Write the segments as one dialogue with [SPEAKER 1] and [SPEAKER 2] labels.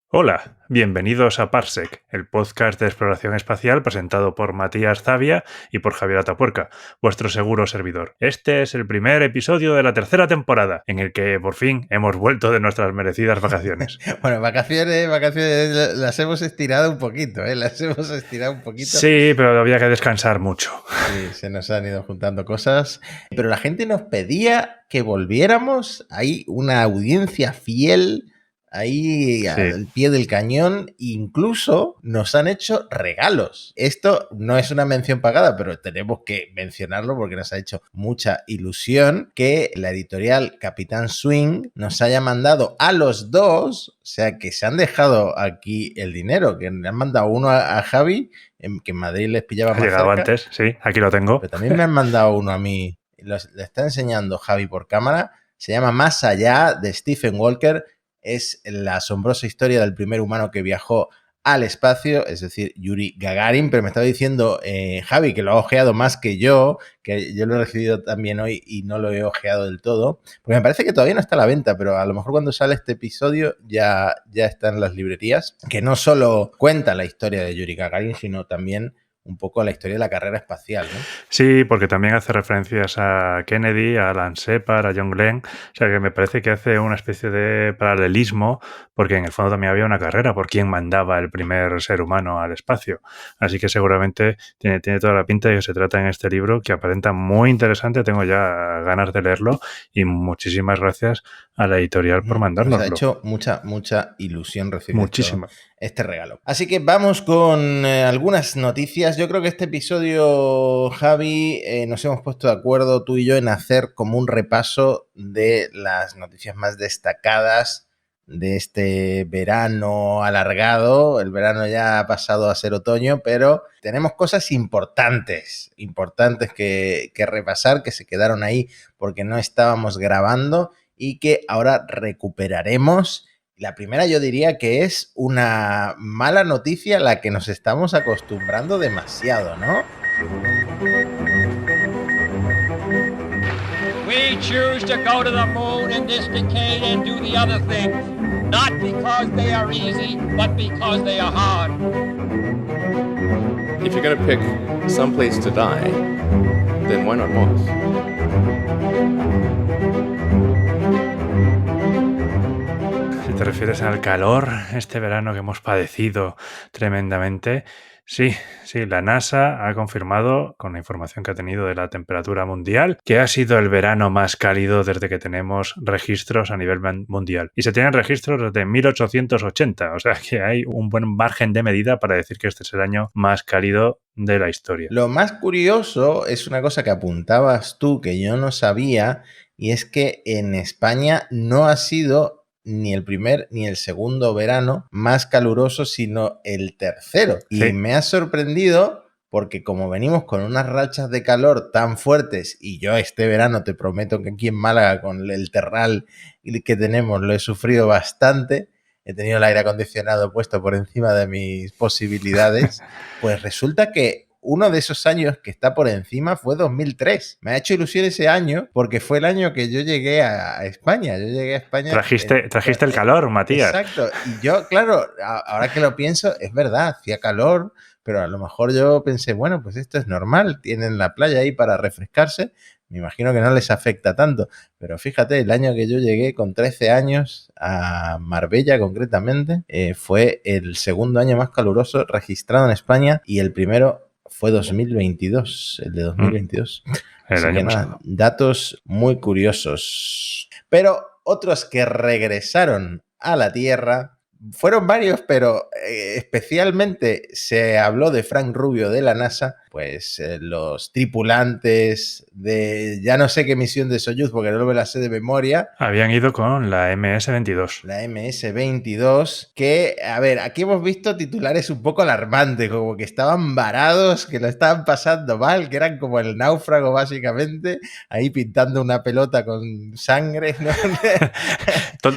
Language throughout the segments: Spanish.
[SPEAKER 1] Hola, bienvenidos a Parsec, el podcast de exploración espacial presentado por Matías Zavia y por Javier Atapuerca, vuestro seguro servidor. Este es el primer episodio de la tercera temporada, en el que por fin hemos vuelto de nuestras merecidas vacaciones.
[SPEAKER 2] Bueno, vacaciones las hemos estirado un poquito, ¿eh? Las hemos estirado un poquito.
[SPEAKER 1] Sí, pero había que descansar mucho.
[SPEAKER 2] Sí, se nos han ido juntando cosas. Pero la gente nos pedía que volviéramos. Hay una audiencia fiel ahí
[SPEAKER 1] Sí.
[SPEAKER 2] al pie del cañón. Incluso nos han hecho regalos. Esto no es una mención pagada, pero tenemos que mencionarlo porque nos ha hecho mucha ilusión que la editorial Capitán Swing nos haya mandado a los dos, o sea, que se han dejado aquí el dinero, que le han mandado uno a Javi, que en Madrid les pillaba más
[SPEAKER 1] llegado
[SPEAKER 2] cerca.
[SPEAKER 1] Antes, sí, aquí lo tengo.
[SPEAKER 2] Pero también me han mandado uno a mí. Le está enseñando Javi por cámara. Se llama Más allá, de Stephen Walker. Es la asombrosa historia del primer humano que viajó al espacio, es decir, Yuri Gagarin. Pero me estaba diciendo Javi, que lo ha ojeado más que yo lo he recibido también hoy y no lo he ojeado del todo, porque me parece que todavía no está a la venta, pero a lo mejor cuando sale este episodio ya está en las librerías, que no solo cuenta la historia de Yuri Gagarin, sino también un poco la historia de la carrera espacial, ¿no?
[SPEAKER 1] Sí, porque también hace referencias a Kennedy, a Alan Shepard, a John Glenn. O sea, que me parece que hace una especie de paralelismo, porque en el fondo también había una carrera por quién mandaba el primer ser humano al espacio. Así que seguramente tiene toda la pinta de que se trata en este libro, que aparenta muy interesante. Tengo ya ganas de leerlo y muchísimas gracias a la editorial por mandárnoslo.
[SPEAKER 2] Nos ha hecho mucha ilusión recibir
[SPEAKER 1] Muchísima.
[SPEAKER 2] este regalo. Así que vamos con algunas noticias. Yo creo que este episodio, Javi, nos hemos puesto de acuerdo tú y yo en hacer como un repaso de las noticias más destacadas de este verano alargado. El verano ya ha pasado a ser otoño, pero tenemos cosas importantes que repasar, que se quedaron ahí porque no estábamos grabando y que ahora recuperaremos. La primera yo diría que es una mala noticia a la que nos estamos acostumbrando demasiado, ¿no?
[SPEAKER 3] We choose to go to the moon in this decade and do the other things, not because they are easy, but because they are hard.
[SPEAKER 4] If you're going to pick some place to die, then why not Mars?
[SPEAKER 1] Si te refieres al calor, este verano que hemos padecido tremendamente, sí, la NASA ha confirmado, con la información que ha tenido de la temperatura mundial, que ha sido el verano más cálido desde que tenemos registros a nivel mundial. Y se tienen registros desde 1880, o sea que hay un buen margen de medida para decir que este es el año más cálido de la historia.
[SPEAKER 2] Lo más curioso es una cosa que apuntabas tú, que yo no sabía, y es que en España no ha sido ni el primer ni el segundo verano más caluroso, sino el tercero.
[SPEAKER 1] Sí.
[SPEAKER 2] Y me ha sorprendido porque como venimos con unas rachas de calor tan fuertes, y yo este verano te prometo que aquí en Málaga con el terral que tenemos lo he sufrido bastante, he tenido el aire acondicionado puesto por encima de mis posibilidades, pues resulta que uno de esos años que está por encima fue 2003. Me ha hecho ilusión ese año porque fue el año que yo llegué a España. Yo llegué a España...
[SPEAKER 1] Trajiste el calor, Matías.
[SPEAKER 2] Exacto. Y yo, claro, ahora que lo pienso, es verdad, hacía calor, pero a lo mejor yo pensé, bueno, pues esto es normal. Tienen la playa ahí para refrescarse. Me imagino que no les afecta tanto. Pero fíjate, el año que yo llegué con 13 años a Marbella concretamente, fue el segundo año más caluroso registrado en España y el primero fue 2022, el de 2022.
[SPEAKER 1] El
[SPEAKER 2] Así
[SPEAKER 1] año
[SPEAKER 2] que nada, datos muy curiosos. Pero otros que regresaron a la Tierra fueron varios, pero especialmente se habló de Frank Rubio de la NASA, pues los tripulantes de ya no sé qué misión de Soyuz, porque no me la sé de memoria.
[SPEAKER 1] Habían ido con la MS-22.
[SPEAKER 2] La MS-22, que, a ver, aquí hemos visto titulares un poco alarmantes, como que estaban varados, que lo estaban pasando mal, que eran como el náufrago básicamente, ahí pintando una pelota con sangre, ¿no?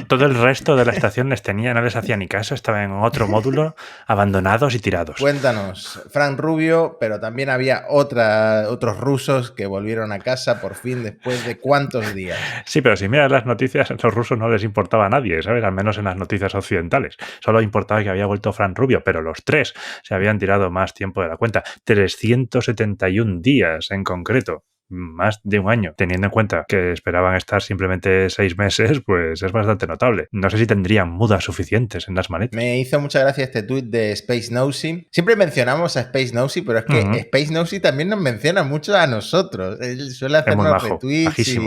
[SPEAKER 1] Todo el resto de la estación no les hacía ni caso, estaban en otro módulo, abandonados y tirados.
[SPEAKER 2] Cuéntanos, Frank Rubio, pero también también había otros rusos que volvieron a casa por fin después de ¿cuántos días?
[SPEAKER 1] Sí, pero si miras las noticias, a los rusos no les importaba a nadie, ¿sabes? Al menos en las noticias occidentales. Solo importaba que había vuelto Fran Rubio, pero los tres se habían tirado más tiempo de la cuenta. 371 días en concreto. Más de un año. Teniendo en cuenta que esperaban estar simplemente 6 meses, pues es bastante notable. No sé si tendrían mudas suficientes en las maletas.
[SPEAKER 2] Me hizo mucha gracia este tuit de Space Nosy. Siempre mencionamos a Space Nosy, pero es que Space Nosy también nos menciona mucho a nosotros. Él suele hacernos retweets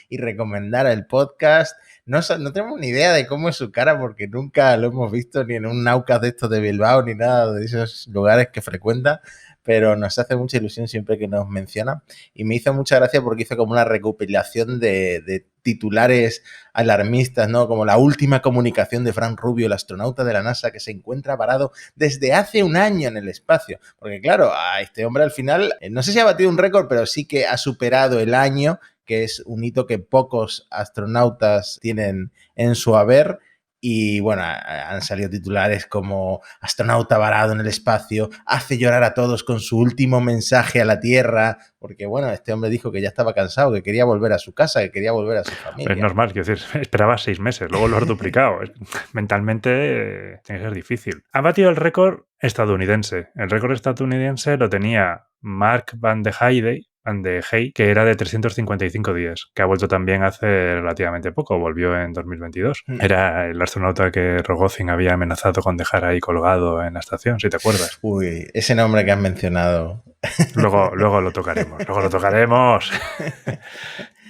[SPEAKER 2] y recomendar el podcast. No tenemos ni idea de cómo es su cara porque nunca lo hemos visto ni en un Naucas de estos de Bilbao ni nada de esos lugares que frecuenta, pero nos hace mucha ilusión siempre que nos menciona. Y me hizo mucha gracia porque hizo como una recopilación de titulares alarmistas, ¿no? Como la última comunicación de Fran Rubio, el astronauta de la NASA que se encuentra parado desde hace un año en el espacio. Porque claro, a este hombre al final, no sé si ha batido un récord, pero sí que ha superado el año, que es un hito que pocos astronautas tienen en su haber. Y bueno, han salido titulares como astronauta varado en el espacio, hace llorar a todos con su último mensaje a la Tierra, porque bueno, este hombre dijo que ya estaba cansado, que quería volver a su casa, que quería volver a su familia.
[SPEAKER 1] Es normal, quiero decir, esperaba 6 meses, luego lo has duplicado. Mentalmente tiene que ser difícil. Ha batido el récord estadounidense. El récord estadounidense lo tenía Mark Van de Hey, que era de 355 días, que ha vuelto también hace relativamente poco, volvió en 2022. Era el astronauta que Rogozin había amenazado con dejar ahí colgado en la estación, si te acuerdas.
[SPEAKER 2] Uy, ese nombre que has mencionado.
[SPEAKER 1] Luego lo tocaremos, luego lo tocaremos.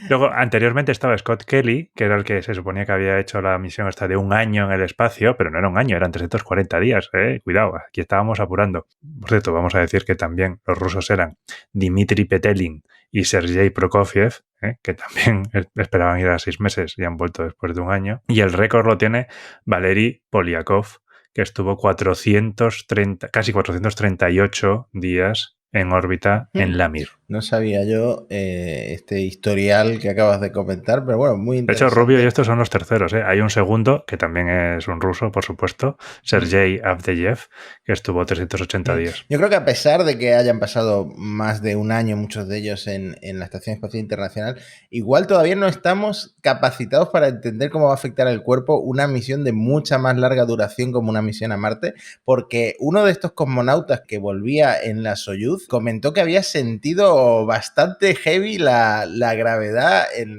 [SPEAKER 1] Luego, anteriormente estaba Scott Kelly, que era el que se suponía que había hecho la misión esta de un año en el espacio, pero no era un año, eran 340 días, Cuidado, aquí estábamos apurando. Por cierto, vamos a decir que también los rusos eran Dmitry Petelin y Sergei Prokofiev, que también esperaban ir a 6 meses y han vuelto después de un año. Y el récord lo tiene Valery Polyakov, que estuvo casi 438 días en órbita en la Mir.
[SPEAKER 2] No sabía yo este historial que acabas de comentar, pero bueno, muy interesante.
[SPEAKER 1] De hecho, Rubio y estos son los terceros. Hay un segundo, que también es un ruso, por supuesto, Sergei Avdeyev, que estuvo 380 días.
[SPEAKER 2] Yo creo que a pesar de que hayan pasado más de un año, muchos de ellos en la Estación Espacial Internacional, igual todavía no estamos capacitados para entender cómo va a afectar al cuerpo una misión de mucha más larga duración como una misión a Marte, porque uno de estos cosmonautas que volvía en la Soyuz comentó que había sentido bastante heavy la gravedad en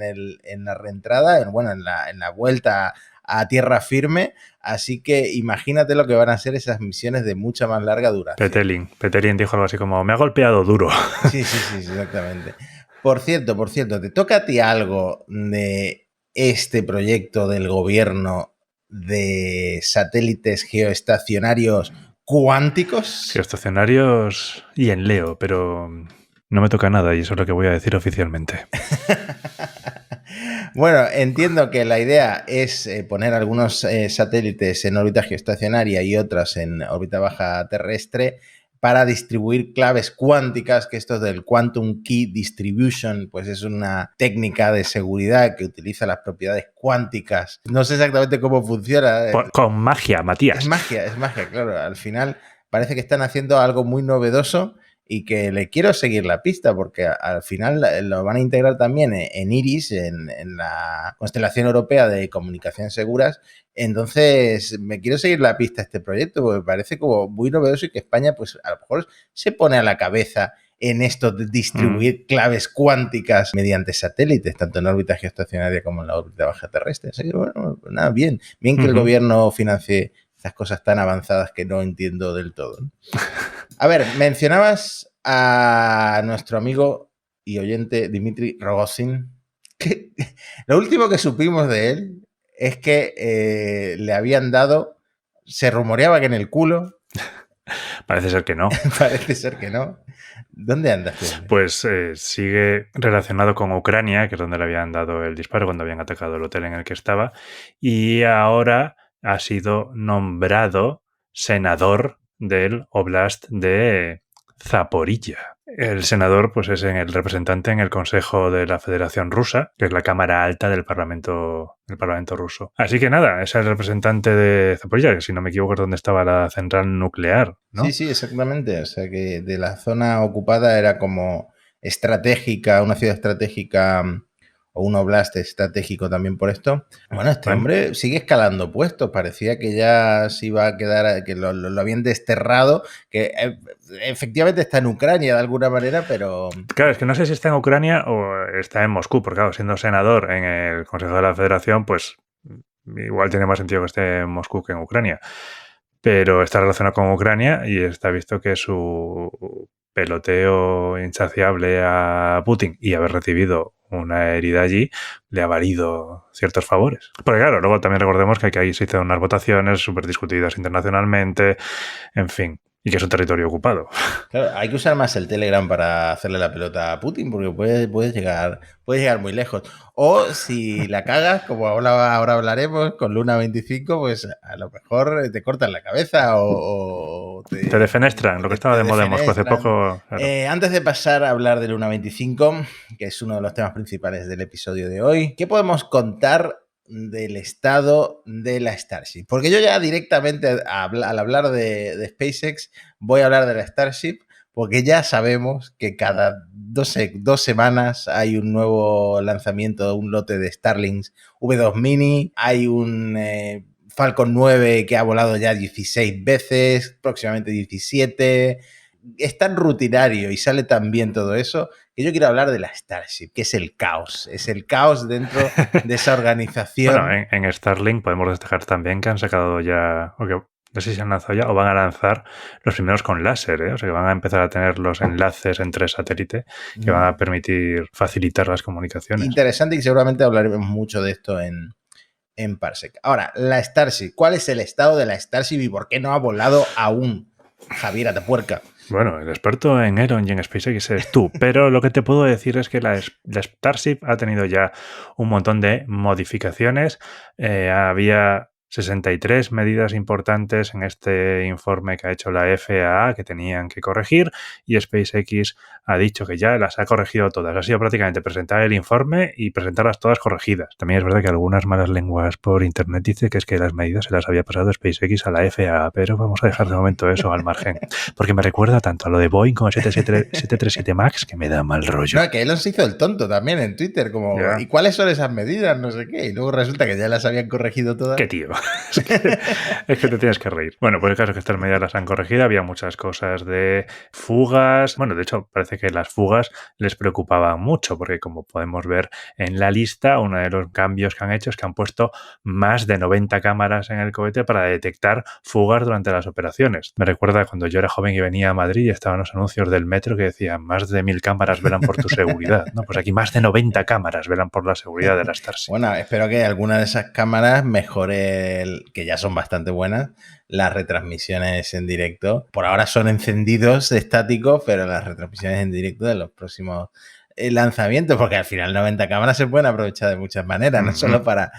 [SPEAKER 2] la reentrada, en la vuelta a tierra firme, así que imagínate lo que van a ser esas misiones de mucha más larga duración.
[SPEAKER 1] Petelin dijo algo así como, me ha golpeado duro.
[SPEAKER 2] Sí, exactamente. Por cierto, ¿te toca a ti algo de este proyecto del gobierno de satélites geoestacionarios cuánticos?
[SPEAKER 1] Geoestacionarios y en Leo, pero no me toca nada y eso es lo que voy a decir oficialmente.
[SPEAKER 2] Bueno, entiendo que la idea es poner algunos satélites en órbita geoestacionaria y otras en órbita baja terrestre para distribuir claves cuánticas, que esto del Quantum Key Distribution, pues es una técnica de seguridad que utiliza las propiedades cuánticas. No sé exactamente cómo funciona.
[SPEAKER 1] Con magia, Matías.
[SPEAKER 2] Es magia, claro. Al final parece que están haciendo algo muy novedoso y que le quiero seguir la pista porque al final lo van a integrar también en IRIS, en la Constelación Europea de Comunicaciones Seguras. Entonces me quiero seguir la pista a este proyecto porque me parece como muy novedoso y que España pues a lo mejor se pone a la cabeza en esto de distribuir claves cuánticas mediante satélites, tanto en órbita geoestacionaria como en la órbita baja terrestre. Así que bueno, nada, bien que el gobierno financie estas cosas tan avanzadas que no entiendo del todo, ¿no? A ver, mencionabas a nuestro amigo y oyente Dmitry Rogozin, que lo último que supimos de él es que le habían dado, se rumoreaba que en el culo.
[SPEAKER 1] Parece ser que no.
[SPEAKER 2] Parece ser que no. ¿Dónde andas?
[SPEAKER 1] Pues sigue relacionado con Ucrania, que es donde le habían dado el disparo cuando habían atacado el hotel en el que estaba, y ahora ha sido nombrado senador del Oblast de Zaporilla. El senador pues es el representante en el Consejo de la Federación Rusa, que es la Cámara Alta del Parlamento ruso. Así que nada, es el representante de Zaporilla, que si no me equivoco es donde estaba la central nuclear, ¿no?
[SPEAKER 2] Sí, exactamente. O sea que de la zona ocupada era como estratégica, una ciudad estratégica o un oblast estratégico también por esto. Bueno, hombre sigue escalando puestos. Parecía que ya se iba a quedar, que lo habían desterrado, que efectivamente está en Ucrania de alguna manera, pero...
[SPEAKER 1] Claro, es que no sé si está en Ucrania o está en Moscú, porque claro, siendo senador en el Consejo de la Federación, pues igual tiene más sentido que esté en Moscú que en Ucrania. Pero está relacionado con Ucrania y está visto que su peloteo insaciable a Putin y haber recibido una herida allí le ha valido ciertos favores. Porque claro, luego también recordemos que ahí se hicieron unas votaciones súper discutidas internacionalmente, en fin, y que es un territorio ocupado.
[SPEAKER 2] Claro, hay que usar más el Telegram para hacerle la pelota a Putin, porque puedes llegar muy lejos. O si la cagas, como ahora hablaremos con Luna 25, pues a lo mejor te cortan la cabeza o
[SPEAKER 1] te defenestran, lo que estaba de moda en Moscú hace poco.
[SPEAKER 2] Claro. Antes de pasar a hablar de Luna 25, que es uno de los temas principales del episodio de hoy, ¿qué podemos contar del estado de la Starship? Porque yo ya directamente al hablar de SpaceX voy a hablar de la Starship, porque ya sabemos que cada dos semanas hay un nuevo lanzamiento, un lote de Starlink V2 Mini, hay un Falcon 9 que ha volado ya 16 veces, próximamente 17. Es tan rutinario y sale tan bien todo eso que yo quiero hablar de la Starship, que es el caos dentro de esa organización.
[SPEAKER 1] Bueno, en Starlink podemos destacar también que han sacado ya, no sé si han lanzado ya o van a lanzar los primeros con láser, ¿eh? O sea que van a empezar a tener los enlaces entre satélite que van a permitir facilitar las comunicaciones.
[SPEAKER 2] Interesante, y seguramente hablaremos mucho de esto en Parsec. Ahora, la Starship. ¿Cuál es el estado de la Starship y por qué no ha volado aún? Javier Atapuerca.
[SPEAKER 1] Bueno, el experto en Elon y en SpaceX eres tú, pero lo que te puedo decir es que la Starship ha tenido ya un montón de modificaciones. Había 63 medidas importantes en este informe que ha hecho la FAA que tenían que corregir y SpaceX ha dicho que ya las ha corregido todas. Ha sido prácticamente presentar el informe y presentarlas todas corregidas. También es verdad que algunas malas lenguas por internet dicen que es que las medidas se las había pasado SpaceX a la FAA, pero vamos a dejar de momento eso al margen, porque me recuerda tanto a lo de Boeing con el 737 MAX que me da mal rollo.
[SPEAKER 2] No, que Elon se hizo el tonto también en Twitter, como, ¿y cuáles son esas medidas? No sé qué. Y luego resulta que ya las habían corregido todas.
[SPEAKER 1] ¿Qué tío? Es que te tienes que reír. Bueno, pues el caso es que estas medidas las han corregido. Había muchas cosas de fugas. Bueno, de hecho, parece que las fugas les preocupaban mucho, porque como podemos ver en la lista, uno de los cambios que han hecho es que han puesto más de 90 cámaras en el cohete para detectar fugas durante las operaciones. Me recuerda cuando yo era joven y venía a Madrid y estaban los anuncios del metro que decían más de 1000 cámaras velan por tu seguridad. No, pues aquí más de 90 cámaras velan por la seguridad de la Starship.
[SPEAKER 2] Bueno, espero que alguna de esas cámaras mejore, que ya son bastante buenas, las retransmisiones en directo. Por ahora son encendidos estáticos, pero las retransmisiones en directo de los próximos lanzamientos, porque al final 90 cámaras se pueden aprovechar de muchas maneras, no solo para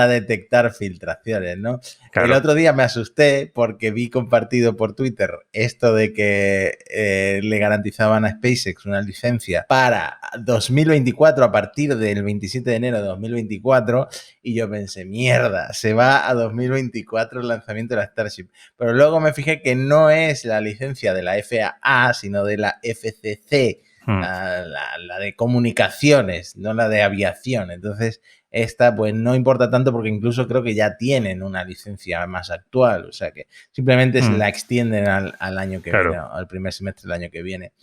[SPEAKER 2] detectar filtraciones, ¿no? Claro. El otro día me asusté porque vi compartido por Twitter esto de que le garantizaban a SpaceX una licencia para 2024 a partir del 27 de enero de 2024 y yo pensé, mierda, se va a 2024 el lanzamiento de la Starship. Pero luego me fijé que no es la licencia de la FAA, sino de la FCC, la de comunicaciones, no la de aviación. Entonces, esta pues no importa tanto porque incluso creo que ya tienen una licencia más actual. O sea que simplemente la extienden al año que viene, al primer semestre del año que viene.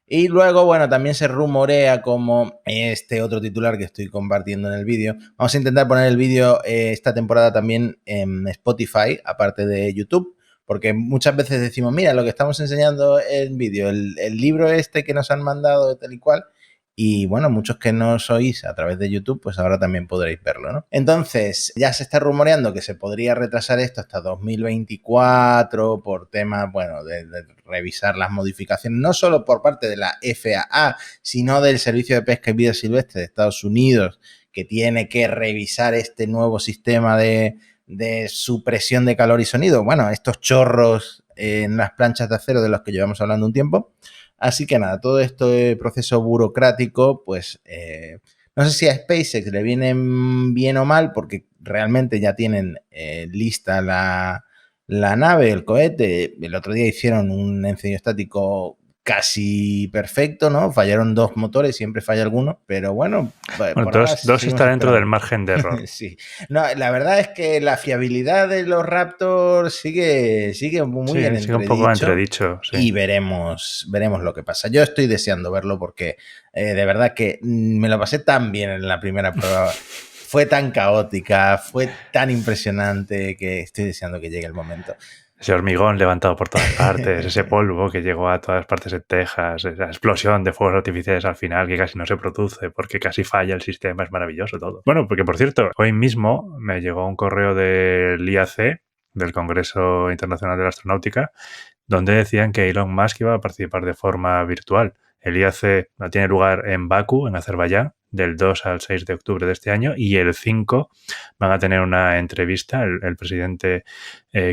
[SPEAKER 2] Y luego, bueno, también se rumorea como este otro titular que estoy compartiendo en el vídeo. Vamos a intentar poner el vídeo esta temporada también en Spotify, aparte de YouTube. Porque muchas veces decimos, mira, lo que estamos enseñando en vídeo, el libro este que nos han mandado tal y cual. Y bueno, muchos que nos oís a través de YouTube, pues ahora también podréis verlo, ¿no? Entonces, ya se está rumoreando que se podría retrasar esto hasta 2024 por temas, bueno, de revisar las modificaciones, no solo por parte de la FAA, sino del Servicio de Pesca y Vida Silvestre de Estados Unidos, que tiene que revisar este nuevo sistema de supresión de calor y sonido. Bueno, estos chorros en las planchas de acero de los que llevamos hablando un tiempo. Así que nada, todo este proceso burocrático, pues no sé si a SpaceX le viene bien o mal, porque realmente ya tienen lista la nave, el cohete. El otro día hicieron un encendido estático casi perfecto, ¿no? Fallaron 2 motores, siempre falla alguno, pero bueno, por ahora
[SPEAKER 1] dos está dentro
[SPEAKER 2] esperando.
[SPEAKER 1] del margen de error.
[SPEAKER 2] Sí. No, la verdad es que la fiabilidad de los Raptors sigue muy bien
[SPEAKER 1] sigue un poco entredicho. Sí.
[SPEAKER 2] Y veremos lo que pasa. Yo estoy deseando verlo porque de verdad que me lo pasé tan bien en la primera prueba. Fue tan caótica, fue tan impresionante que estoy deseando que llegue el momento.
[SPEAKER 1] Ese hormigón levantado por todas partes, ese polvo que llegó a todas partes de Texas, esa explosión de fuegos artificiales al final que casi no se produce porque casi falla el sistema, es maravilloso todo. Bueno, porque por cierto, hoy mismo me llegó un correo del IAC, del Congreso Internacional de la Astronáutica, donde decían que Elon Musk iba a participar de forma virtual. El IAC tiene lugar en Bakú, en Azerbaiyán, del 2 al 6 de octubre de este año, y el 5 van a tener una entrevista, el presidente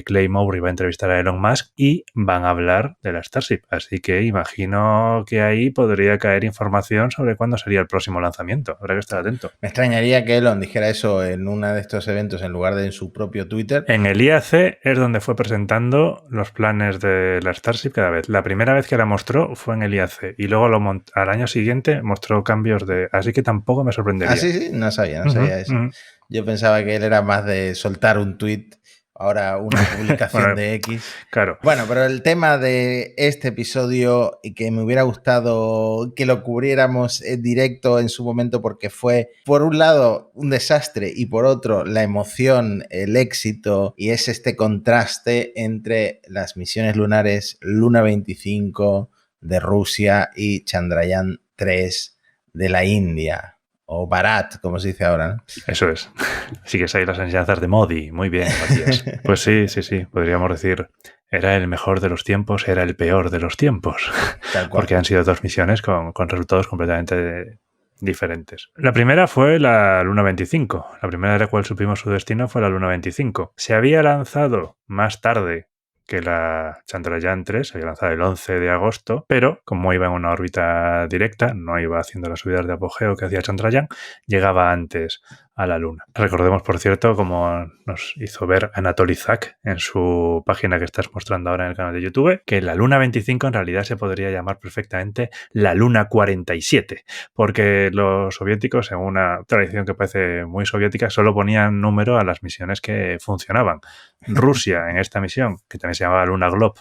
[SPEAKER 1] Clay Mowry va a entrevistar a Elon Musk y van a hablar de la Starship. Así que imagino que ahí podría caer información sobre cuándo sería el próximo lanzamiento. Habrá que estar atento.
[SPEAKER 2] Me extrañaría que Elon dijera eso en uno de estos eventos en lugar de en su propio Twitter.
[SPEAKER 1] En el IAC es donde fue presentando los planes de la Starship cada vez. La primera vez que la mostró fue en el IAC y luego al año siguiente mostró cambios de... Así que tampoco me sorprendería.
[SPEAKER 2] Ah, sí, no sabía eso. Yo pensaba que él era más de soltar un tweet, ahora una publicación
[SPEAKER 1] bueno,
[SPEAKER 2] de X.
[SPEAKER 1] Claro.
[SPEAKER 2] Bueno, pero el tema de este episodio y que me hubiera gustado que lo cubriéramos en directo en su momento porque fue, por un lado, un desastre y por otro, la emoción, el éxito y es este contraste entre las misiones lunares Luna 25 de Rusia y Chandrayaan 3 de la India. O Bharat, como se dice ahora, ¿no?
[SPEAKER 1] Eso es. Sigues ahí las enseñanzas de Modi. Muy bien, Matías. Pues sí. Podríamos decir, era el mejor de los tiempos, era el peor de los tiempos.
[SPEAKER 2] Tal cual.
[SPEAKER 1] Porque han sido 2 misiones con resultados completamente diferentes. La primera fue la Luna 25. La primera de la cual supimos su destino fue la Luna 25. Se había lanzado más tarde que la Chandrayaan 3, se había lanzado el 11 de agosto, pero como iba en una órbita directa, no iba haciendo las subidas de apogeo que hacía Chandrayaan, llegaba antes a la Luna. Recordemos, por cierto, como nos hizo ver Anatoly Zak en su página que estás mostrando ahora en el canal de YouTube, que la Luna 25 en realidad se podría llamar perfectamente la Luna 47, porque los soviéticos, en una tradición que parece muy soviética, solo ponían número a las misiones que funcionaban. Rusia, en esta misión, que también se llamaba Luna Glob,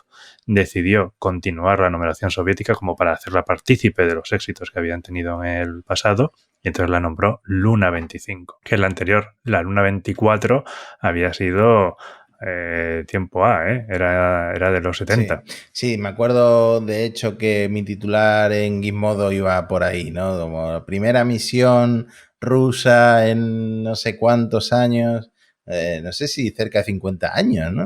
[SPEAKER 1] decidió continuar la numeración soviética como para hacerla partícipe de los éxitos que habían tenido en el pasado, y entonces la nombró Luna 25, que la anterior, la Luna 24, había sido tiempo A, era de los 70.
[SPEAKER 2] Sí, me acuerdo de hecho que mi titular en Gizmodo iba por ahí, ¿no? Como primera misión rusa en no sé cuántos años, no sé si cerca de 50 años, ¿no?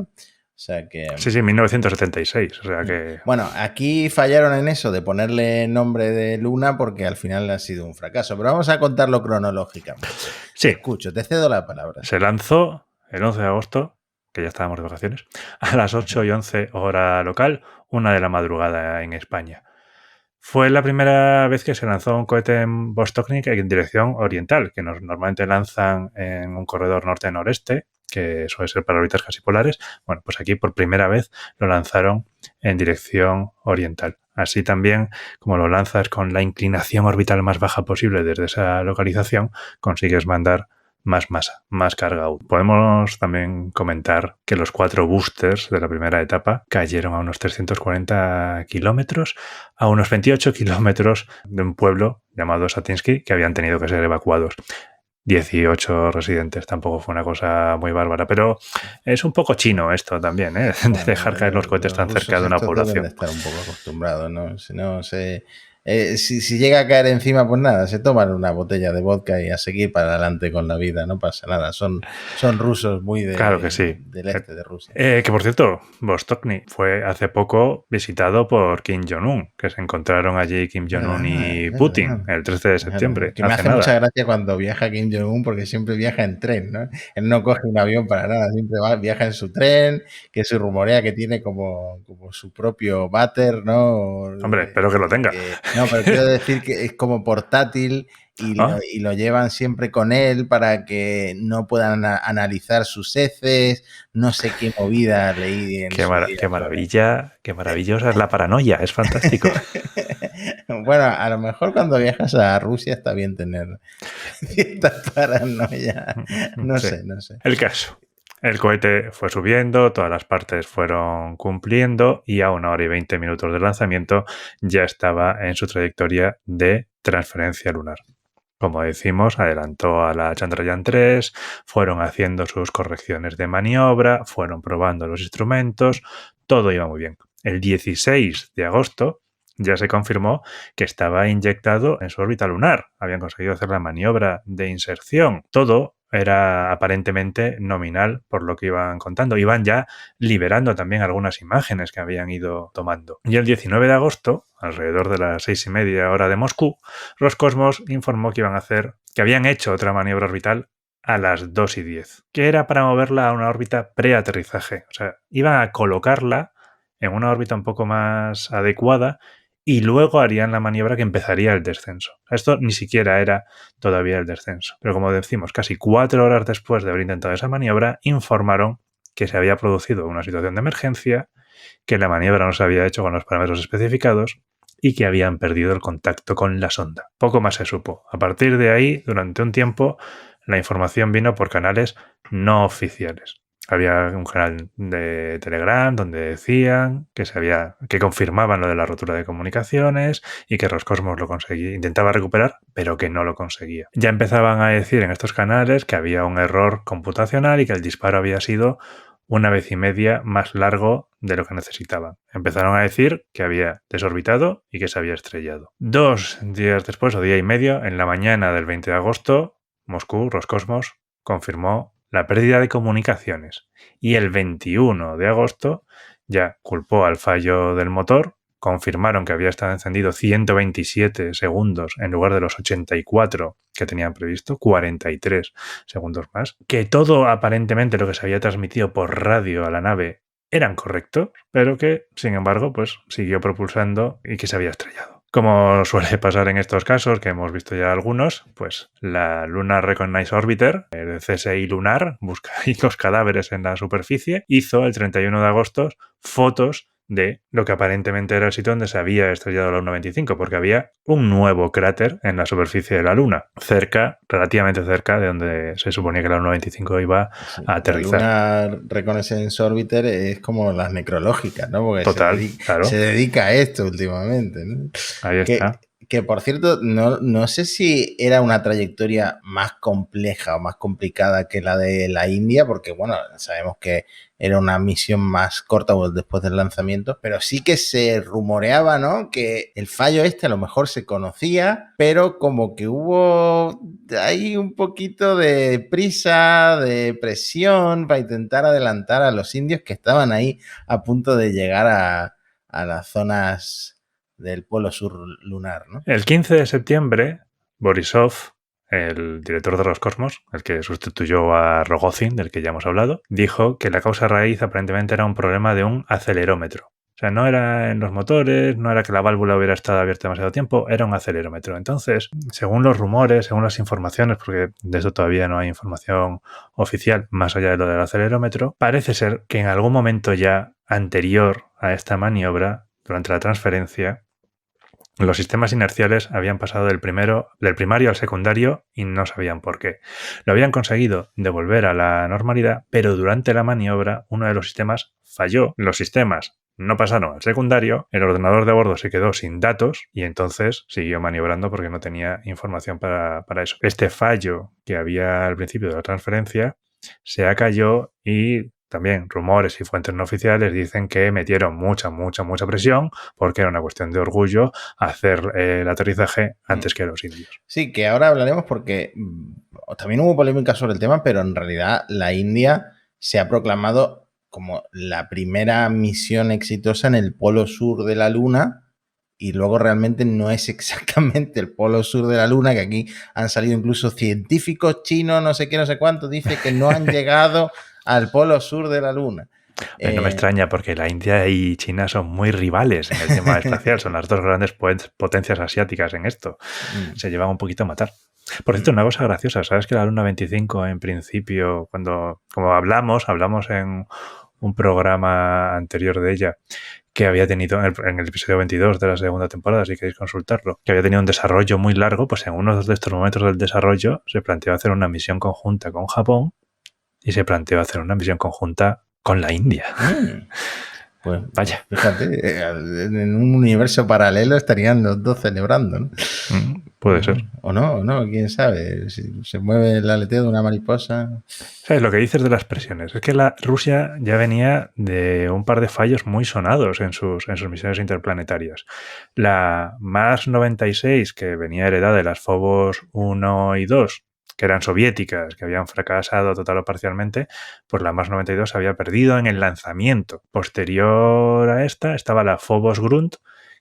[SPEAKER 2] O sea que...
[SPEAKER 1] Sí, 1976. O sea que...
[SPEAKER 2] Bueno, aquí fallaron en eso de ponerle nombre de Luna porque al final ha sido un fracaso. Pero vamos a contarlo cronológicamente.
[SPEAKER 1] Sí.
[SPEAKER 2] Escucho, te cedo la palabra.
[SPEAKER 1] Se lanzó el 11 de agosto, que ya estábamos de vacaciones, a las 8:11 hora local, 1 de la madrugada en España. Fue la primera vez que se lanzó un cohete en Vostoknik en dirección oriental, que normalmente lanzan en un corredor norte-noreste, que suele ser para órbitas casi polares. Bueno, pues aquí por primera vez lo lanzaron en dirección oriental. Así también, como lo lanzas con la inclinación orbital más baja posible desde esa localización, consigues mandar más masa, más carga aún. Podemos también comentar que los 4 boosters de la primera etapa cayeron a unos 340 kilómetros, a unos 28 kilómetros de un pueblo llamado Satinsky, que habían tenido que ser evacuados. 18 residentes, tampoco fue una cosa muy bárbara, pero es un poco chino esto también, de dejar caer los cohetes tan cerca de una población.
[SPEAKER 2] Deben de estar un poco acostumbrados, ¿no? Si no, Si llega a caer encima, pues nada, se toman una botella de vodka y a seguir para adelante con la vida, no pasa nada. Son rusos muy
[SPEAKER 1] Claro que sí.
[SPEAKER 2] del este de Rusia.
[SPEAKER 1] Que por cierto, Vostokny fue hace poco visitado por Kim Jong-un, que se encontraron allí Kim Jong-un y Putin el 13 de septiembre.
[SPEAKER 2] Que me hace mucha gracia cuando viaja Kim Jong-un porque siempre viaja en tren, ¿no? Él no coge un avión para nada, siempre viaja en su tren, que se rumorea que tiene como su propio váter, ¿no?
[SPEAKER 1] Hombre, espero que lo tenga.
[SPEAKER 2] No, pero quiero decir que es como portátil y lo llevan siempre con él para que no puedan analizar sus heces, no sé qué movida leí.
[SPEAKER 1] Qué maravilla, qué maravillosa es la paranoia, es fantástico.
[SPEAKER 2] Bueno, a lo mejor cuando viajas a Rusia está bien tener cierta paranoia. No sé.
[SPEAKER 1] El caso. El cohete fue subiendo, todas las partes fueron cumpliendo y a 1 hora y 20 minutos del lanzamiento ya estaba en su trayectoria de transferencia lunar. Como decimos, adelantó a la Chandrayaan 3, fueron haciendo sus correcciones de maniobra, fueron probando los instrumentos, todo iba muy bien. El 16 de agosto ya se confirmó que estaba inyectado en su órbita lunar. Habían conseguido hacer la maniobra de inserción. Todo era aparentemente nominal por lo que iban contando. Iban ya liberando también algunas imágenes que habían ido tomando. Y el 19 de agosto, alrededor de las 6:30 hora de Moscú, Roscosmos informó que habían hecho otra maniobra orbital a las 2:10, que era para moverla a una órbita preaterrizaje. O sea, iban a colocarla en una órbita un poco más adecuada y luego harían la maniobra que empezaría el descenso. Esto ni siquiera era todavía el descenso. Pero como decimos, casi 4 horas después de haber intentado esa maniobra, informaron que se había producido una situación de emergencia, que la maniobra no se había hecho con los parámetros especificados y que habían perdido el contacto con la sonda. Poco más se supo. A partir de ahí, durante un tiempo, la información vino por canales no oficiales. Había un canal de Telegram donde decían que confirmaban lo de la rotura de comunicaciones y que Roscosmos lo conseguía, intentaba recuperar, pero que no lo conseguía. Ya empezaban a decir en estos canales que había un error computacional y que el disparo había sido 1,5 veces más largo de lo que necesitaban. Empezaron a decir que había desorbitado y que se había estrellado. 2 días después, o día y medio, en la mañana del 20 de agosto, Moscú, Roscosmos, confirmó la pérdida de comunicaciones y el 21 de agosto ya culpó al fallo del motor, confirmaron que había estado encendido 127 segundos en lugar de los 84 que tenían previsto, 43 segundos más, que todo aparentemente lo que se había transmitido por radio a la nave eran correctos, pero que, sin embargo, pues siguió propulsando y que se había estrellado. Como suele pasar en estos casos, que hemos visto ya algunos, pues la Lunar Reconnaissance Orbiter, el CSI lunar, busca ahí los cadáveres en la superficie, hizo el 31 de agosto fotos de lo que aparentemente era el sitio donde se había estrellado la Luna 25, porque había un nuevo cráter en la superficie de la Luna, relativamente cerca de donde se suponía que la Luna 25 iba a aterrizar.
[SPEAKER 2] La Lunar Reconnaissance Orbiter es como las necrológicas, ¿no? Porque
[SPEAKER 1] total, claro.
[SPEAKER 2] Se dedica a esto últimamente, ¿no?
[SPEAKER 1] Ahí está.
[SPEAKER 2] Que por cierto, no sé si era una trayectoria más compleja o más complicada que la de la India, porque bueno, sabemos que era una misión más corta después del lanzamiento, pero sí que se rumoreaba, ¿no? Que el fallo a lo mejor se conocía, pero como que hubo ahí un poquito de prisa, de presión para intentar adelantar a los indios que estaban ahí a punto de llegar a las zonas del polo sur lunar, ¿no?
[SPEAKER 1] El 15 de septiembre, Borisov, el director de Roscosmos, el que sustituyó a Rogozin, del que ya hemos hablado, dijo que la causa raíz aparentemente era un problema de un acelerómetro. O sea, no era en los motores, no era que la válvula hubiera estado abierta demasiado tiempo, era un acelerómetro. Entonces, según los rumores, según las informaciones, porque de eso todavía no hay información oficial más allá de lo del acelerómetro, parece ser que en algún momento ya anterior a esta maniobra, durante la transferencia, los sistemas inerciales habían pasado del primario al secundario y no sabían por qué. Lo habían conseguido devolver a la normalidad, pero durante la maniobra uno de los sistemas falló. Los sistemas no pasaron al secundario, el ordenador de a bordo se quedó sin datos y entonces siguió maniobrando porque no tenía información para eso. Este fallo que había al principio de la transferencia se acalló y también rumores y fuentes no oficiales dicen que metieron mucha presión porque era una cuestión de orgullo hacer el aterrizaje antes que los indios.
[SPEAKER 2] Sí, que ahora hablaremos porque también hubo polémica sobre el tema, pero en realidad la India se ha proclamado como la primera misión exitosa en el polo sur de la Luna, y luego realmente no es exactamente el polo sur de la Luna, que aquí han salido incluso científicos chinos, no sé qué, no sé cuánto, dice que no han llegado al polo sur de la Luna.
[SPEAKER 1] No me extraña porque la India y China son muy rivales en el tema espacial, son las dos grandes potencias asiáticas en esto. Se llevan un poquito a matar. Por cierto, una cosa graciosa, ¿sabes que la Luna 25 en principio, como hablamos en un programa anterior de ella, que había tenido en el episodio 22 de la segunda temporada, si queréis consultarlo, que había tenido un desarrollo muy largo, pues en uno de estos momentos del desarrollo se planteó hacer una misión conjunta con Japón y se planteó hacer una misión conjunta con la India.
[SPEAKER 2] Pues
[SPEAKER 1] vaya.
[SPEAKER 2] Fíjate, en un universo paralelo estarían los dos celebrando, ¿no?
[SPEAKER 1] Puede ser.
[SPEAKER 2] O no, quién sabe. Si se mueve el aleteo de una mariposa.
[SPEAKER 1] ¿Sabes lo que dices de las presiones? Es que Rusia ya venía de un par de fallos muy sonados en sus misiones interplanetarias. La Mars 96, que venía heredada de las Phobos 1 y 2, que eran soviéticas, que habían fracasado total o parcialmente, pues la Mars 92 se había perdido en el lanzamiento. Posterior a esta estaba la Phobos Grunt,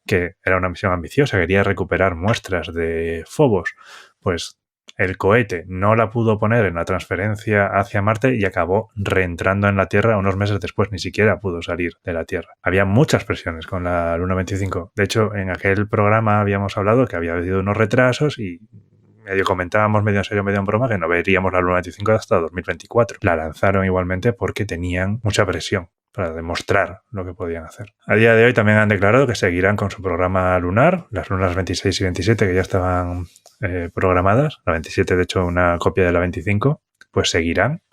[SPEAKER 1] que era una misión ambiciosa, quería recuperar muestras de Phobos. Pues el cohete no la pudo poner en la transferencia hacia Marte y acabó reentrando en la Tierra unos meses después, ni siquiera pudo salir de la Tierra. Había muchas presiones con la Luna 25. De hecho, en aquel programa habíamos hablado que había habido unos retrasos y medio comentábamos, medio en serio, medio en broma, que no veríamos la Luna 25 hasta 2024. La lanzaron igualmente porque tenían mucha presión para demostrar lo que podían hacer. A día de hoy también han declarado que seguirán con su programa lunar, las lunas 26 y 27 que ya estaban programadas, la 27 de hecho una copia de la 25, pues seguirán.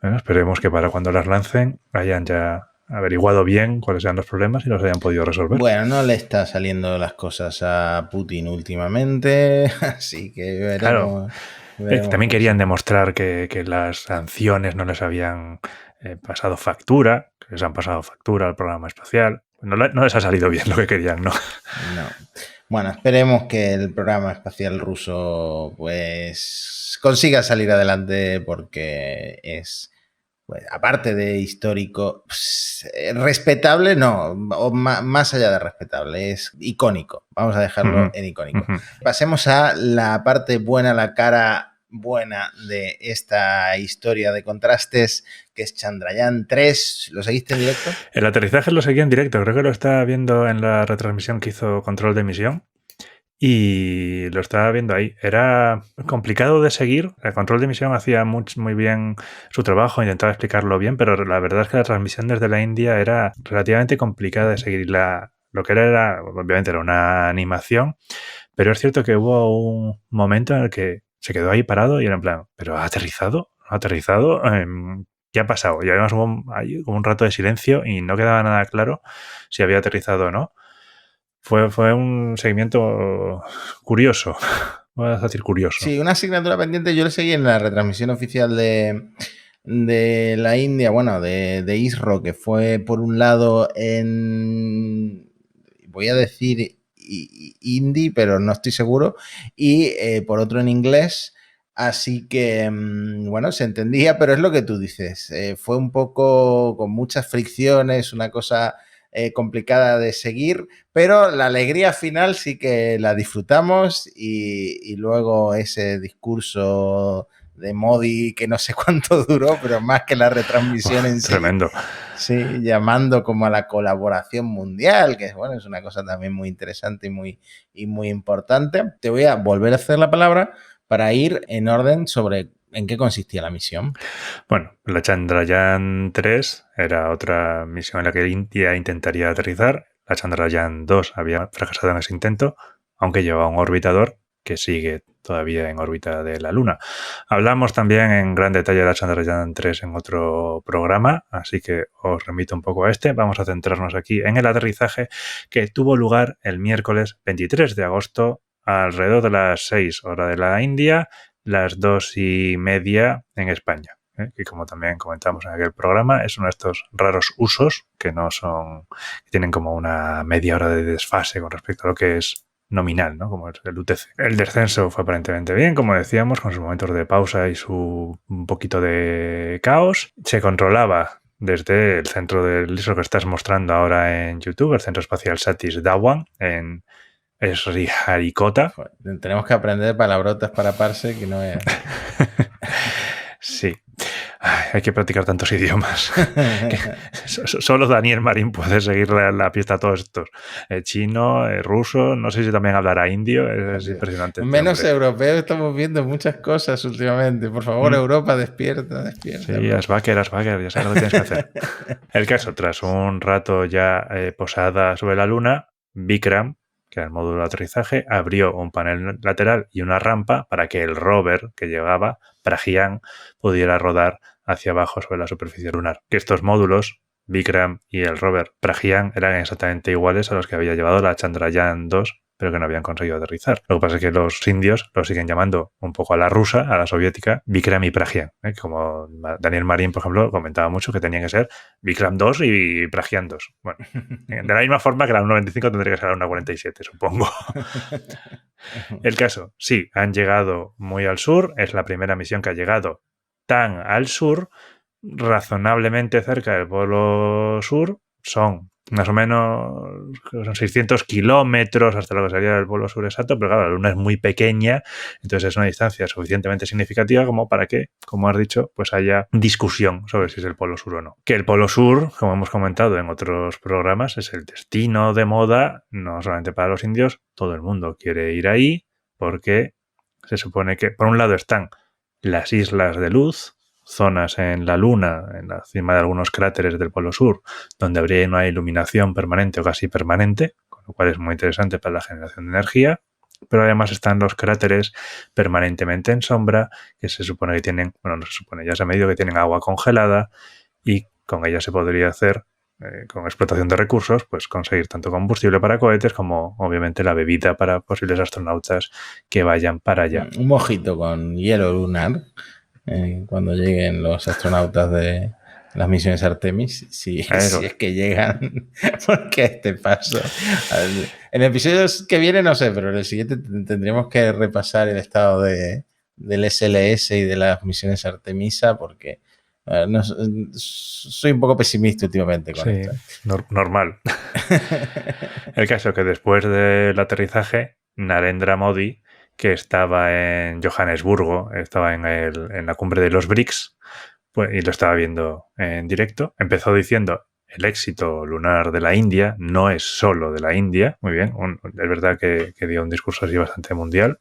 [SPEAKER 1] Bueno, esperemos que para cuando las lancen hayan ya averiguado bien cuáles eran los problemas y los hayan podido resolver.
[SPEAKER 2] Bueno, no le está saliendo las cosas a Putin últimamente, así que veremos.
[SPEAKER 1] Claro. También querían demostrar que las sanciones no les habían pasado factura, que les han pasado factura al programa espacial. No les ha salido bien lo que querían, ¿no?
[SPEAKER 2] No. Bueno, esperemos que el programa espacial ruso pues consiga salir adelante porque es, pues, aparte de histórico, pues, respetable, no, o más allá de respetable, es icónico. Vamos a dejarlo en icónico. Pasemos a la parte buena, la cara buena de esta historia de contrastes, que es Chandrayaan 3. ¿Lo seguiste en directo?
[SPEAKER 1] El aterrizaje lo seguí en directo. Creo que lo estaba viendo en la retransmisión que hizo Control de Misión. Y lo estaba viendo ahí. Era complicado de seguir. El Control de Misión hacía muy bien su trabajo, intentaba explicarlo bien, pero la verdad es que la transmisión desde la India era relativamente complicada de seguir. Lo que era, obviamente, era una animación, pero es cierto que hubo un momento en el que se quedó ahí parado y era en plan, ¿pero ha aterrizado? ¿Ha aterrizado? ¿Qué ha pasado? Y además hubo ahí como un rato de silencio y no quedaba nada claro si había aterrizado o no. Fue un seguimiento curioso. Voy a decir curioso.
[SPEAKER 2] Sí, una asignatura pendiente. Yo le seguí en la retransmisión oficial de la India, bueno, de ISRO, que fue por un lado en, voy a decir hindi, pero no estoy seguro, y por otro en inglés. Así que, bueno, se entendía, pero es lo que tú dices. Fue un poco con muchas fricciones, una cosa complicada de seguir, pero la alegría final sí que la disfrutamos y luego ese discurso de Modi que no sé cuánto duró, pero más que la retransmisión en sí.
[SPEAKER 1] Tremendo.
[SPEAKER 2] Sí, llamando como a la colaboración mundial, que bueno, es una cosa también muy interesante y muy importante. Te voy a volver a hacer la palabra para ir en orden sobre en qué consistía la misión.
[SPEAKER 1] Bueno, la Chandrayaan 3 era otra misión en la que India intentaría aterrizar. La Chandrayaan 2 había fracasado en ese intento, aunque llevaba un orbitador que sigue todavía en órbita de la Luna. Hablamos también en gran detalle de la Chandrayaan 3 en otro programa, así que os remito un poco a este. Vamos a centrarnos aquí en el aterrizaje que tuvo lugar el miércoles 23 de agosto alrededor de las 6 horas de la India, las 2:30 en España. que como también comentamos en aquel programa, es uno de estos raros usos que que tienen como una media hora de desfase con respecto a lo que es nominal, ¿no? Como es el UTC. El descenso fue aparentemente bien, como decíamos, con sus momentos de pausa y un poquito de caos. Se controlaba desde el centro del ISRO que estás mostrando ahora en YouTube, el Centro Espacial Satish Dhawan, en Sriharikota.
[SPEAKER 2] Tenemos que aprender palabrotas para Parsec que no es...
[SPEAKER 1] Sí. Ay, hay que practicar tantos idiomas. Solo Daniel Marín puede seguir la pista a todos estos. Chino, ruso, no sé si también hablará indio. Es impresionante.
[SPEAKER 2] Menos europeo, estamos viendo muchas cosas últimamente. Por favor, Europa, despierta.
[SPEAKER 1] Sí, Asbaker, ya sabes lo que tienes que hacer. El caso, tras un rato ya posada sobre la Luna, Vikram, que era el módulo de aterrizaje, abrió un panel lateral y una rampa para que el rover que llevaba, Pragyan, pudiera rodar hacia abajo sobre la superficie lunar. Que estos módulos, Vikram y el rover Pragyan, eran exactamente iguales a los que había llevado la Chandrayaan-2, pero que no habían conseguido aterrizar. Lo que pasa es que los indios lo siguen llamando un poco a la rusa, a la soviética, Vikram y Pragyan. Como Daniel Marín, por ejemplo, comentaba mucho que tenían que ser Vikram 2 y Pragyan 2. Bueno, de la misma forma que la 1.95 tendría que ser la 1.47, supongo. El caso, sí, han llegado muy al sur. Es la primera misión que ha llegado tan al sur, razonablemente cerca del polo sur. Son más o menos son 600 kilómetros hasta lo que sería el polo sur exacto, pero claro, la Luna es muy pequeña, entonces es una distancia suficientemente significativa como para que, como has dicho, pues haya discusión sobre si es el polo sur o no. Que el polo sur, como hemos comentado en otros programas, es el destino de moda, no solamente para los indios, todo el mundo quiere ir ahí porque se supone que, por un lado, están las islas de luz, zonas en la Luna, en la cima de algunos cráteres del Polo Sur, donde habría una iluminación permanente o casi permanente, con lo cual es muy interesante para la generación de energía. Pero además están los cráteres permanentemente en sombra, que se supone que tienen, bueno, no se supone, ya se ha medido que tienen agua congelada y con ella se podría hacer, con explotación de recursos, pues conseguir tanto combustible para cohetes como obviamente la bebida para posibles astronautas que vayan para allá.
[SPEAKER 2] Un mojito con hielo lunar. Cuando lleguen los astronautas de las misiones Artemis, si es que llegan, porque a este paso. En episodios que vienen no sé, pero en el siguiente tendremos que repasar el estado del SLS y de las misiones Artemisa, porque soy un poco pesimista últimamente con esto.
[SPEAKER 1] Normal. El caso es que después del aterrizaje, Narendra Modi, que estaba en Johannesburgo, estaba en la cumbre de los BRICS, pues, y lo estaba viendo en directo, empezó diciendo: el éxito lunar de la India no es solo de la India. Muy bien, es verdad que dio un discurso así bastante mundial.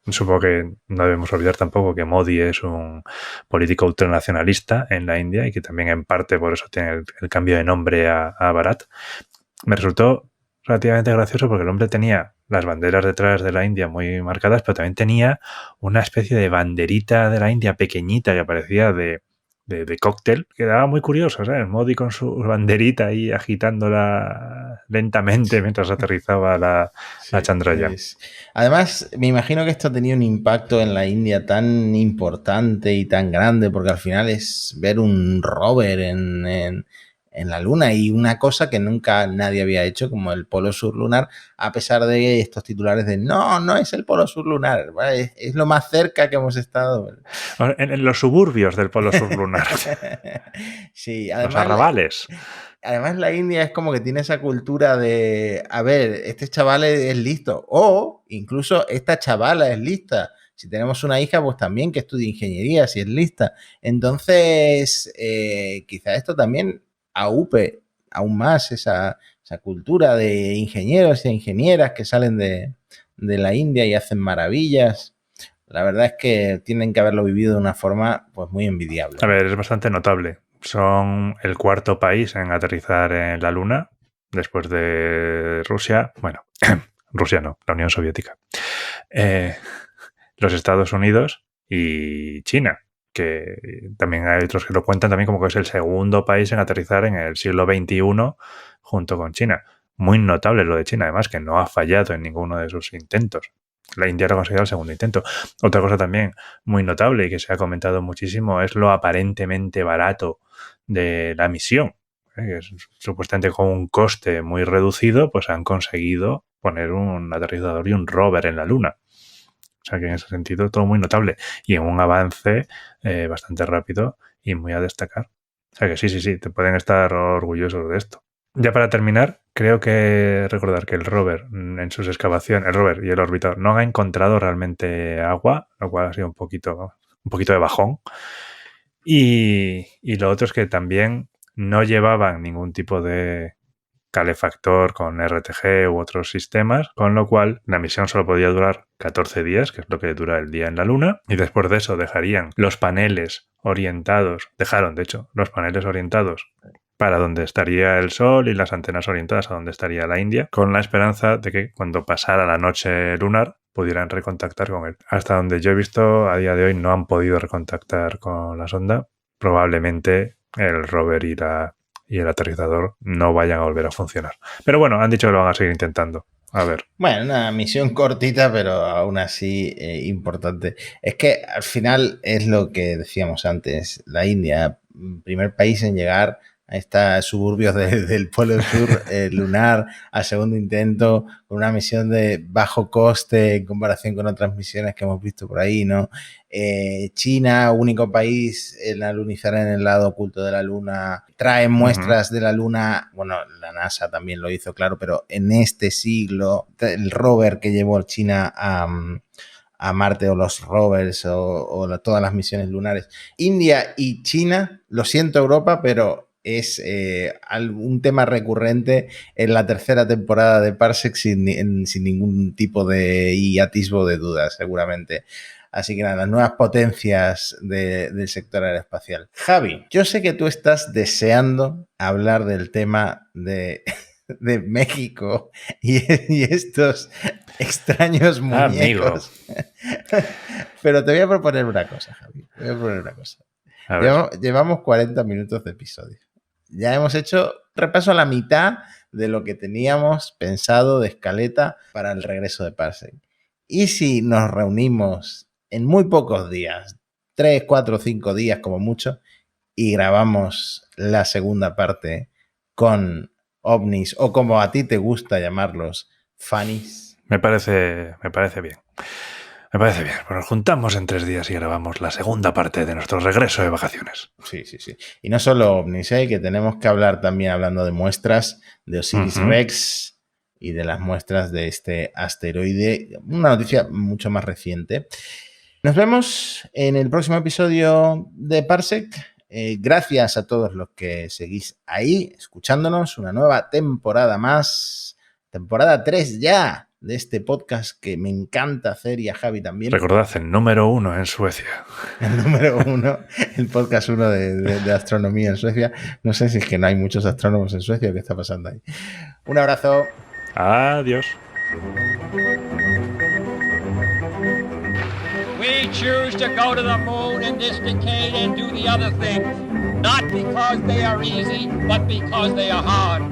[SPEAKER 1] Supongo que no debemos olvidar tampoco que Modi es un político ultranacionalista en la India y que también en parte por eso tiene el cambio de nombre a Bharat. Me resultó relativamente gracioso porque el hombre tenía las banderas detrás de la India muy marcadas, pero también tenía una especie de banderita de la India pequeñita que parecía de cóctel, que daba muy curioso, ¿sabes? Modi con su banderita ahí agitándola lentamente mientras aterrizaba la Chandrayaan.
[SPEAKER 2] Además, me imagino que esto ha tenido un impacto en la India tan importante y tan grande, porque al final es ver un rover en la Luna y una cosa que nunca nadie había hecho, como el polo sur lunar, a pesar de estos titulares de no es el polo sur lunar, ¿vale? Es lo más cerca que hemos estado.
[SPEAKER 1] En los suburbios del polo sur lunar.
[SPEAKER 2] Sí, además,
[SPEAKER 1] los arrabales.
[SPEAKER 2] Además la India es como que tiene esa cultura de, a ver, este chaval es listo, o incluso esta chavala es lista. Si tenemos una hija, pues también que estudie ingeniería, si es lista. Entonces, quizá esto también aupe aún más esa cultura de ingenieros e ingenieras que salen de la India y hacen maravillas. La verdad es que tienen que haberlo vivido de una forma pues muy envidiable.
[SPEAKER 1] A ver, es bastante notable. Son el cuarto país en aterrizar en la Luna, después de Rusia. Bueno, Rusia no, la Unión Soviética. Los Estados Unidos y China, que también hay otros que lo cuentan también como que es el segundo país en aterrizar en el siglo XXI junto con China. Muy notable lo de China, además, que no ha fallado en ninguno de sus intentos. la India lo ha conseguido al segundo intento. Otra cosa también muy notable y que se ha comentado muchísimo es lo aparentemente barato de la misión. Que es, supuestamente con un coste muy reducido, pues han conseguido poner un aterrizador y un rover en la Luna. O sea que en ese sentido todo muy notable y en un avance bastante rápido y muy a destacar. O sea que sí, te pueden estar orgullosos de esto. Ya para terminar, creo que recordar que el rover en sus excavaciones, el rover y el orbitador no han encontrado realmente agua, lo cual ha sido un poquito de bajón. Y lo otro es que también no llevaban ningún tipo de calefactor con RTG u otros sistemas, con lo cual la misión solo podía durar 14 días, que es lo que dura el día en la Luna, y después de eso dejaron los paneles orientados para donde estaría el Sol y las antenas orientadas a donde estaría la India, con la esperanza de que cuando pasara la noche lunar pudieran recontactar con él. Hasta donde yo he visto, a día de hoy no han podido recontactar con la sonda. Probablemente el rover y el aterrizador no vayan a volver a funcionar. Pero bueno, han dicho que lo van a seguir intentando. A ver.
[SPEAKER 2] Bueno, una misión cortita, pero aún así importante. Es que al final es lo que decíamos antes. La India, primer país en llegar a estos suburbios del Polo Sur lunar al segundo intento, con una misión de bajo coste en comparación con otras misiones que hemos visto por ahí, ¿no? China, único país en alunizar en el lado oculto de la Luna, trae muestras de la Luna, bueno, la NASA también lo hizo, claro, pero en este siglo, el rover que llevó China a Marte o los rovers o todas las misiones lunares. India y China, lo siento Europa, pero es un tema recurrente en la tercera temporada de Parsec sin ningún tipo de atisbo de dudas, seguramente. Así que nada, las nuevas potencias del sector aeroespacial. Javi, yo sé que tú estás deseando hablar del tema de México y estos extraños muñecos. Pero te voy a proponer una cosa, Javi. Te voy a proponer una cosa. Llevamos 40 minutos de episodio. Ya hemos hecho repaso a la mitad de lo que teníamos pensado de escaleta para el regreso de Parsec. ¿Y si nos reunimos en muy pocos días, 3, 4, 5 días como mucho, y grabamos la segunda parte con ovnis, o como a ti te gusta llamarlos, funnies?
[SPEAKER 1] Me parece bien. Me parece bien. Pues nos juntamos en 3 días y grabamos la segunda parte de nuestro regreso de vacaciones.
[SPEAKER 2] Sí. Y no solo ovnis, que tenemos que hablar también, hablando de muestras, de Osiris-Rex y de las muestras de este asteroide. Una noticia mucho más reciente. Nos vemos en el próximo episodio de Parsec. Gracias a todos los que seguís ahí, escuchándonos. Una nueva temporada más. Temporada 3 ya de este podcast que me encanta hacer, y a Javi también.
[SPEAKER 1] Recordad, el número 1 en Suecia.
[SPEAKER 2] El número 1, el podcast 1 de astronomía en Suecia. No sé si es que no hay muchos astrónomos en Suecia o qué está pasando ahí. Un abrazo.
[SPEAKER 1] Adiós.
[SPEAKER 3] We choose to go to the moon in this decade and do the other things, not because they are easy, but because they are hard.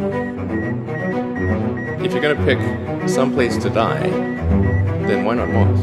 [SPEAKER 4] If you're gonna pick some place to die, then why not Mars?